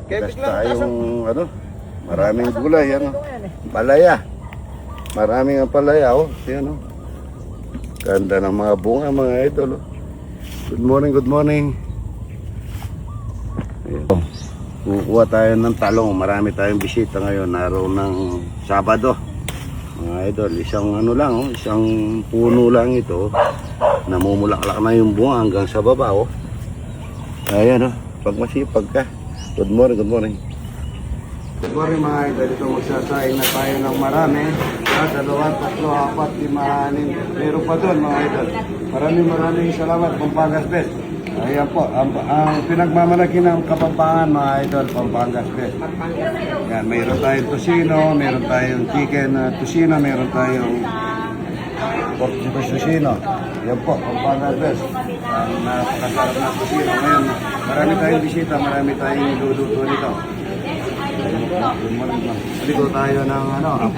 Bukas tayong ano, maraming gulay, ano. Palaya. Maraming ang palaya, oh. Yan, oh. Ganda ng mga bunga, mga idol, oh. Good morning, good morning. Ayan. Kukuha tayo ng talong. Marami tayong bisita ngayon. Naroon ng Sabado. Mga idol, isang ano lang, oh. Isang puno lang ito. Namumulaklak na yung bunga hanggang sa baba, oh. Ayan, oh. Pag masipag ka. Good morning, good morning. Good morning mga idol. Ito magsasaing na tayo ng marami. 2, 3, 4, 5, 6. Meron pa doon mga idol. Maraming salamat Pampangas Best. Ayan po, ang pinagmamalaki ng Kapampangan mga idol, Pampangas Best. Yan, mayroon tayong tosino, mayroon tayong chicken tosino, mayroon tayong pork tosino. Yan po, Pampangas Best. Ang napakasarap na tosino. Ngayon, marami tayong bisita, marami tayong niluluto nito. Ligo tayo ng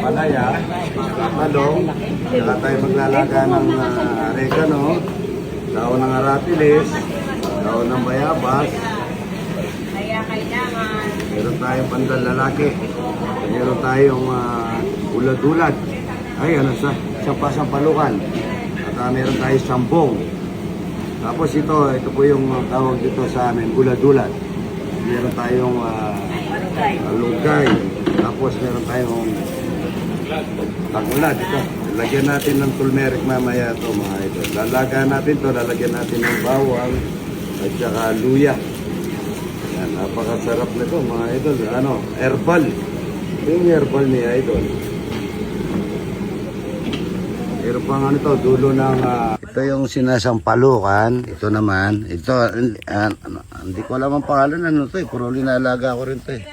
palaya, talong, saka tayo maglalaga ng oregano, daon ng aratilis, daon ng bayabas. Meron tayong pandalalaki, meron tayong ulad-ulad, ay sampalukan, at meron tayong sambong. Tapos ito po yung tawag dito sa amin, ulad-ulad. Meron tayong lugay. Tapos meron tayong tangulad. Ito. Lagyan natin ng turmeric mamaya ito mga ito. Lalagaan natin ito. Lalagyan natin ng bawang at saka luya. Yan. Napakasarap na ito mga idol. Herbal. Ito yung herbal ni idol. Meron pang ito. Dulo ng ito yung sinasampalukan. Ito naman. Ito. Hindi ko alam ang pangalan. Ano ito eh. Puro linalaga ko rin ito eh.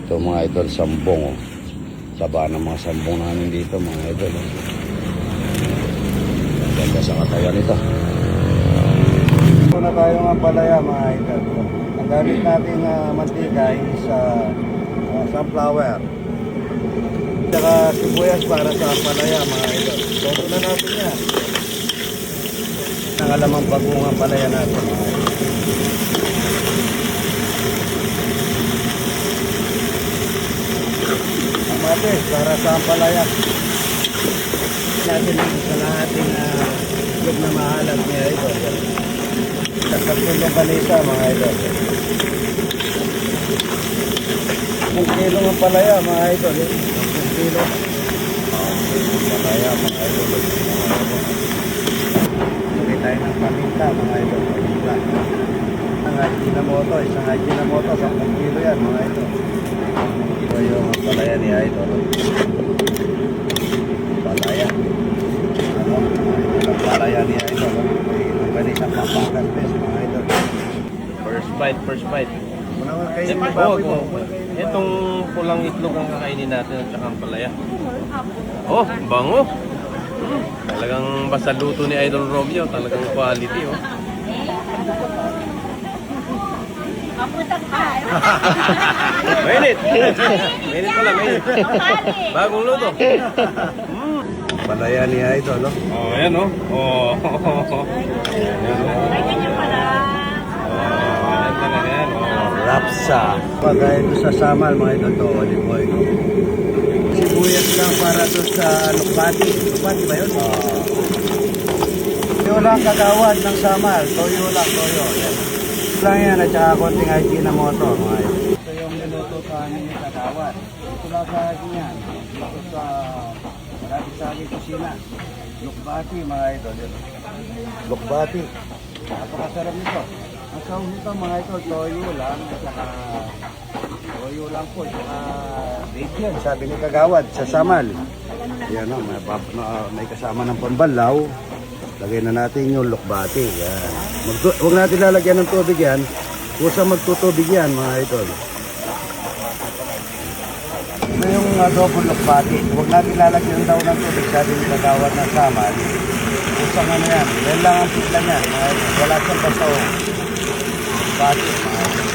Ito mga idol, sambong, oh. Saba ng mga sambong namin dito mga idol, oh. Ganda sa katawan ito. Ito na tayo ng palaya mga idol. Ang gamit natin mantika is sunflower. Saka sibuyas para sa palaya mga idol. Toto na natin yan. Nangalamang bagungang palaya natin mga idol. Matis para sa palaya natin sa lahating loob na mahalag niya ito. Tatapin balita mga idol. 10 kilo ng palaya mga idol. 10 kilo palaya mga idol. Hindi tayo ng paminta mga idol. Isang Ajinomoto, 10 kilo yan mga idol. Ito yung palaya ni idol. Palaya. Palaya ni idol. Ang ganit ang Pampangas Best mga idol. First bite. Muna kayo ni baboy mo. Itong pulang itlog ang kakainin natin at saka ang palaya. Oh, bango. Talagang basta luto ni Idol Romeo. Talagang quality, oh. Mainit. Mainit pala, mainit. Bagong luto. Palaya ni idol, no? Oh, ayan, oh. Oh. Ayan, oh. Ayan talaga yan, oh. Rapsa. Pagay ito sa samal, mga idol to, olive oil. Sibuyas lang para doon sa lukbati. Lukbati ba yun? Toyo lang kagawad ng samal. Toyo lang, toyo. Yan. Lang yan at saka konting Ajinomoto, mga idol. Ito yung niluto sa amin yung kagawad. Ito lang sa akin yan. Dito sa marami sa akin kusina. Lukbati, mga idol. Lukbati. Napakasarap nito. Ang sahog nito mga idol, toyo lang at saka toyo lang po, saka bacon, sabi ni Kagawad, sa samal. Yan o, may kasama ng pambalaw. Lagay na natin yung lukbati. Yan. Huwag natin lalagyan ng tubig yan. Kusa magtutubig yan mga idol. Ito yung adobo lukbati. Huwag natin lalagyan daw ng tubig, sabi ni Kagawad ng samal. Kusang ano yan. Yan lang ang pitla niyan. Wala siyang basaw. Lukbati mga idol.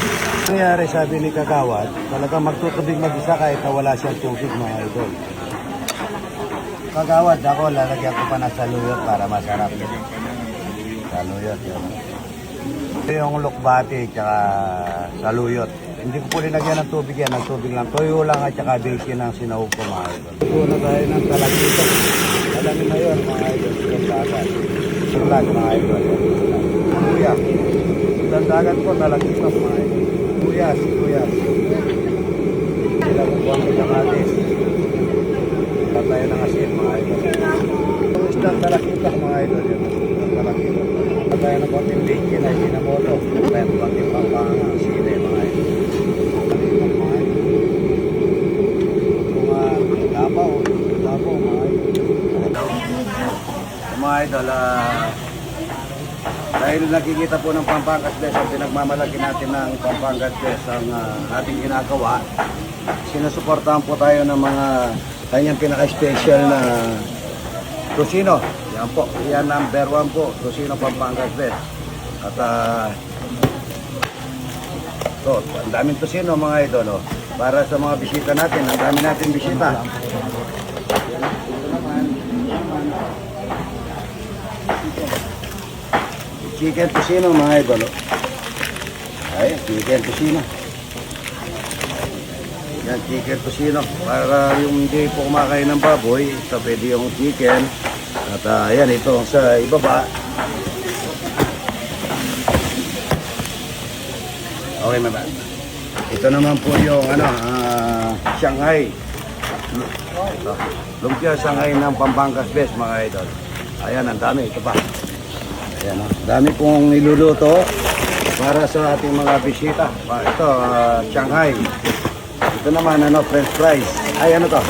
Nangyari sabi ni Kagawad, talagang magtutubig mag-isa kahit na wala siyang tubig mga idol. Kagawad ako, lalagyan ko pa ng saluyot para masarap. Saluyot yun. Ito yung lukbati tsaka saluyot. Hindi ko po linagyan ng tubig yan. Ng tubig lang. Toyo lang at saka basic ng sinahog ko mga idol. Puna tayo ng talagito. Alam mo na yun mga idol. Dagat. Sulag mga idol. Kuya. Dagat po talagito mga idol. Kuyas. Sila po po ang pinakatis. Tayo ng asin mga idol. Yung isang talagito mga idol. Talagito. Tayo ng konting bacon ay sinamoto. Tayo ng konting pampang sile mga idol. Mga idol, dahil nakikita po ng Pampangas Best ang pinagmamalaki natin ng Pampangas Best ang ating ginagawa, sinusuportahan po tayo ng mga kanyang pinaka-special na Tosino. Yan po, yan number 1 po, Tosino Pampangas Best. At so, ang daming Tosino mga idol, para sa mga bisita natin, ang dami natin bisita. Chicken Tosino mga idol. Ay, chicken Tosino. Yan, chicken Tosino. Para yung hindi po kumakain ng baboy, ito pwede yung chicken. At yan, ito sa ibaba. Okay, mama. Ito naman po yung Shanghai. Ito. Lumpia Shanghai ng Pampangas Best mga idol. Ayan, ang dami. Ito pa. Ayan, dami pong niluluto para sa ating mga bisita. Ito, Shanghai. Ito naman, French fries. Ay, ano to?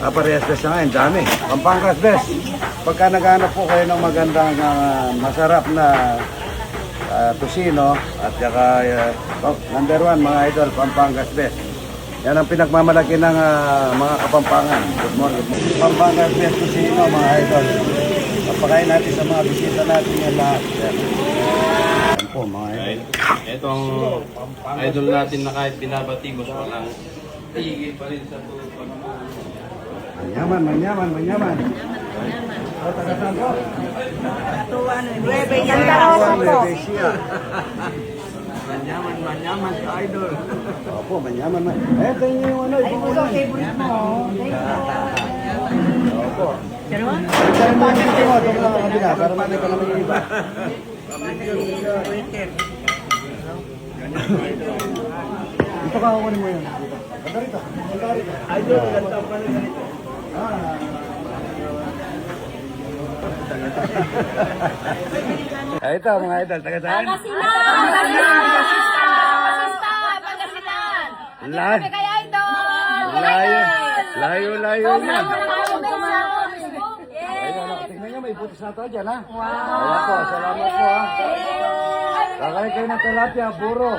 Parehas na Shanghai. Ang dami. Pampangas Best. Pagka naghanap po kayo ng magandang, masarap na Tosino at saka number 1 mga idol, Pampangas Best. Yan ang pinagmamalaki ng mga Kapampangan. Good morning. Pampangas Best Tosino mga idol. Papakain natin sa mga bisita natin yan lahat. Yan po mga idol. Ito ang idol natin na kahit binabatimos mo lang, tigil pa rin sa Manyaman. O, taga-saan po? Nueve Yandarosa po. Manyaman ka idol. Opo, manyaman. Ito yung ano, Ay, gusto favorite mo. Opo. Pero? Ito mo, ito mo ang kabila, para mali ka naman yung iba. Ito ka, kukunin mo yun. Ganda rito. Idol, ganda pa rin ganito. Ito mga idol, taga saan? Layo. Layo na. Tingnan nyo, may butis na to dyan ha. Wow. Po, salamat po ha. Kakain kayo ng tilapia, buro.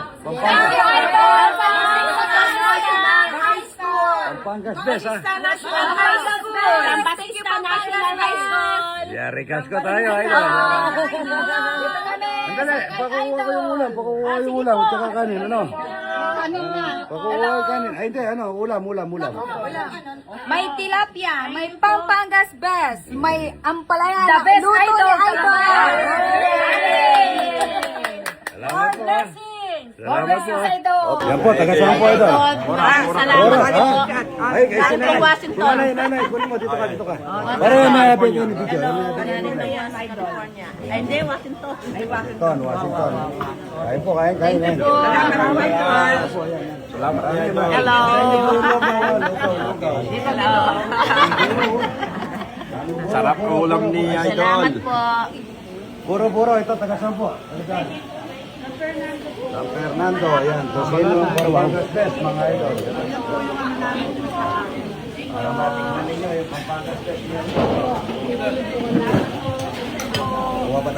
Pampangas Best ha. Yari kasko tayo idol. Andali, pakukuha ko yung ulam. Tsaka kanin, ano? Pakukuha ko kanin. Ay, hindi, ulam. May tilapia, may Pampangas Best, may ampalaya. The best luto ni idol. Salamat po ha. Salamat po ha. Idol. Yan po, taga saan po idol? Salamat ha? po. Ay, kasi From Washington. Nanay, kunin mo, dito ka. Para may bigyan ni dito. Ay, hindi, Washington. Washington. Kain po, kain. Salamat. Hello. sarap ng ulam ni Salamat po. Buro, ito, taga saan po? San Fernando, ayan. Tosino, Pampangas Best, mga idol. Para matingnan ninyo yung Pampangas Best niya.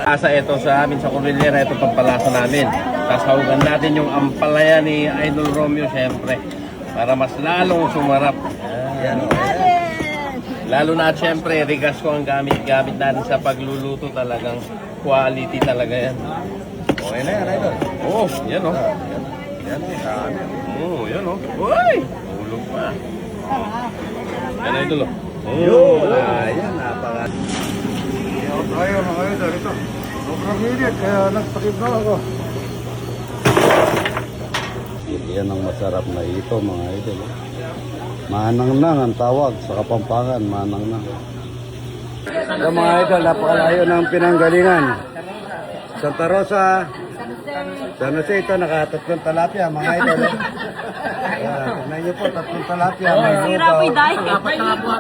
Asa ito sa amin sa Cordillera, ito pampalasa namin. Sasahugan natin yung ampalaya ni Idol Romeo syempre. Para mas lalong sumarap. Ayan, Lalo na at syempre, rigas ko ang gamit natin sa pagluluto, talagang quality talaga yan. okay na yan, idol. Oh, yan oh. Yan, dami. Oh, yan oh. Uy! Ulog pa. Yan idol oh. Ayan, napaka. Tayo mga idol, ito. Sobrang init, kaya nagtakip na ako. Yan ang masarap na ito mga idol. Manang-nang ang tawag sa Kapampangan, manang-nang. So mga idol, napakalayo ng pinanggalingan. Santa Rosa, San Jose, ito nakatatlong talapia mga idol. Tignan niyo po, tatlong talapia. May lugaw. May hito pa.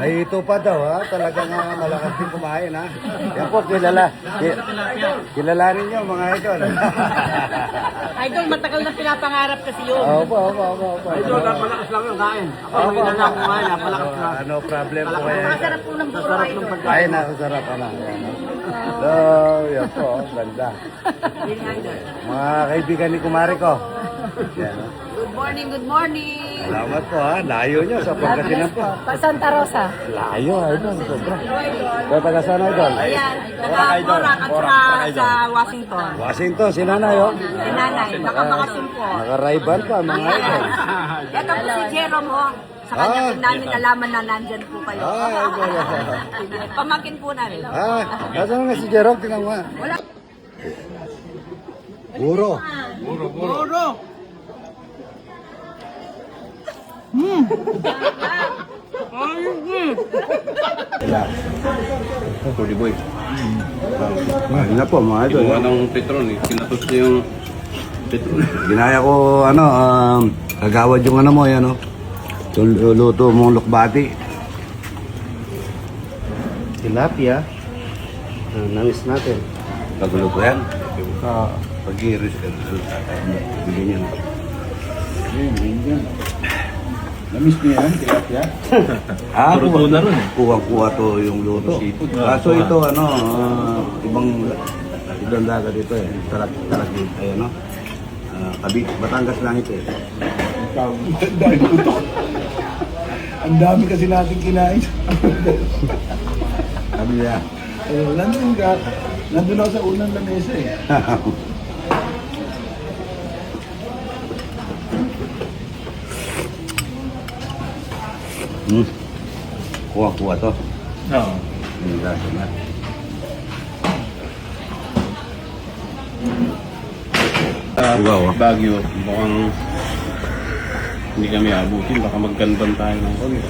May ito pa daw ha, talagang malakas din kumain ha. Yan po, kilalanin niyo mga idol. Idol, matagal na pinapangarap kasi yun. Opo. Idol, napalakas lang yung kain. Ako may nana ko ngayon, napalakas lang. Ano problem po kaya? Masarap po ng buro, idol. Ay, nakasarap na. So, yan po, ganda. Mga kaibigan ni Kumari ko. Yan, ha? Good morning, good morning. Salamat po ha, layo nyo sa Pangasinan po. Pa Santa Rosa. Layo, idol, sobra. So, taga saan idol? Ayan, taga-Porac at saka sa Washington. Washington, si Nanay oh. Si Nanay, nakabakasyon po. Naka-rival pa mga idol. Ito po si Jerome, oh. Sa kanya Ah. din namin nalaman na nandyan po kayo. Idol. Pamakin po namin. Nasaan nga si Jerome? Tingnan mo. Wala. Buro. Sorry boy. Mahal na po mga idol. Kinuha ng petron eh. Kinatos niya yung petron. Ginaya ko kagawad yung ano mo yan oh. Luto mong lukbati. Tilapia. Namis natin. Pagluto yan. Pag-iris ka. Bigyan yan. Namiss niya yan, tilapia. Turuto na rin eh. Kuha to yung luto. Kaso ito ibang dagat ito eh. Talag dito eh, no? Batangas lang ito eh. Dahil ito. Ang dami kasi natin kinain. Sabi niya. Nandun ako sa unang lamesa eh. Kuha to. Oo. Yung lasa na. Wow. Baguio. Mukhang hindi kami abutin. Baka magkanban tayo ng konti.